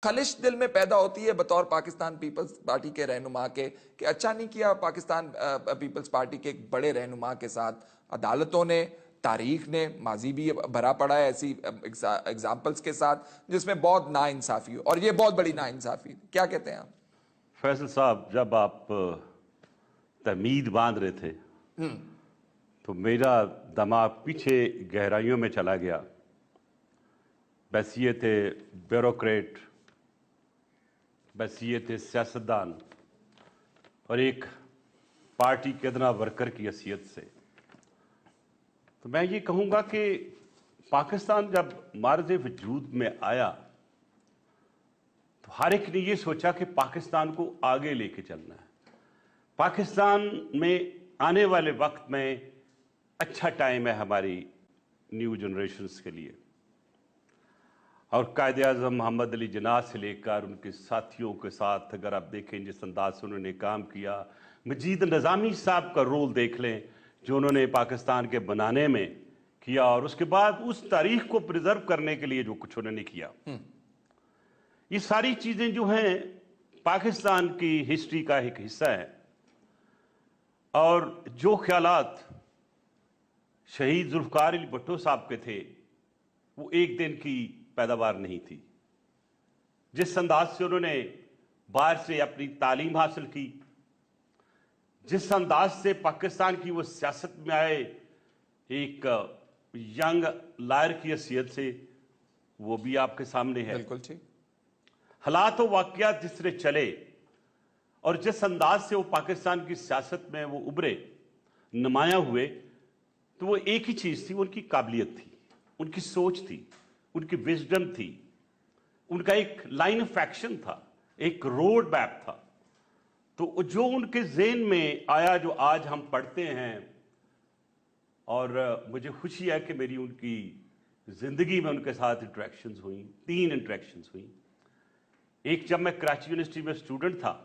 خلش دل میں پیدا ہوتی ہے بطور پاکستان پیپلز پارٹی کے رہنما کے کہ اچھا نہیں کیا پاکستان پیپلز پارٹی کے ایک بڑے رہنما کے ساتھ. عدالتوں نے، تاریخ نے، ماضی بھی بھرا پڑا ہے ایسی ایگزامپلز کے ساتھ جس میں بہت ناانصافی ہو، اور یہ بہت بڑی ناانصافی. کیا کہتے ہیں آپ؟ فیصل صاحب، جب آپ تمید باندھ رہے تھے تو میرا دماغ پیچھے گہرائیوں میں چلا گیا. بحیثیت بیوروکریٹ، بحیثیت سیاستدان اور ایک پارٹی کے ادنا ورکر کی حیثیت سے، تو میں یہ کہوں گا کہ پاکستان جب معرض وجود میں آیا تو ہر ایک نے یہ سوچا کہ پاکستان کو آگے لے کے چلنا ہے. پاکستان میں آنے والے وقت میں اچھا ٹائم ہے ہماری نیو جنریشنز کے لیے. اور قائد اعظم محمد علی جناح سے لے کر ان کے ساتھیوں کے ساتھ اگر آپ دیکھیں جس انداز سے انہوں نے کام کیا، مجید نظامی صاحب کا رول دیکھ لیں جو انہوں نے پاکستان کے بنانے میں کیا، اور اس کے بعد اس تاریخ کو پریزرو کرنے کے لیے جو کچھ انہوں نے کیا، یہ ساری چیزیں جو ہیں پاکستان کی ہسٹری کا ایک حصہ ہے. اور جو خیالات شہید ذوالفقار علی بھٹو صاحب کے تھے وہ ایک دن کی پیداوار نہیں تھی. جس انداز سے انہوں نے باہر سے اپنی تعلیم حاصل کی، جس انداز سے پاکستان کی وہ سیاست میں آئے ایک ینگ لائر کی حیثیت سے، وہ بھی آپ کے سامنے ہے. بالکل ٹھیک. حالات و واقعات جس طرح چلے اور جس انداز سے وہ پاکستان کی سیاست میں وہ ابھرے، نمایاں ہوئے، تو وہ ایک ہی چیز تھی، ان کی قابلیت تھی، ان کی سوچ تھی، ان کی وزڈم تھی، ان کا ایک لائن آف ایکشن تھا، ایک روڈ میپ تھا. تو جو ان کے ذہن میں آیا جو آج ہم پڑھتے ہیں، اور مجھے خوشی ہے کہ میری ان کی زندگی میں ان کے ساتھ انٹریکشنز ہوئیں، 3 انٹریکشنز ہوئیں. ایک جب میں کراچی یونیورسٹی میں اسٹوڈنٹ تھا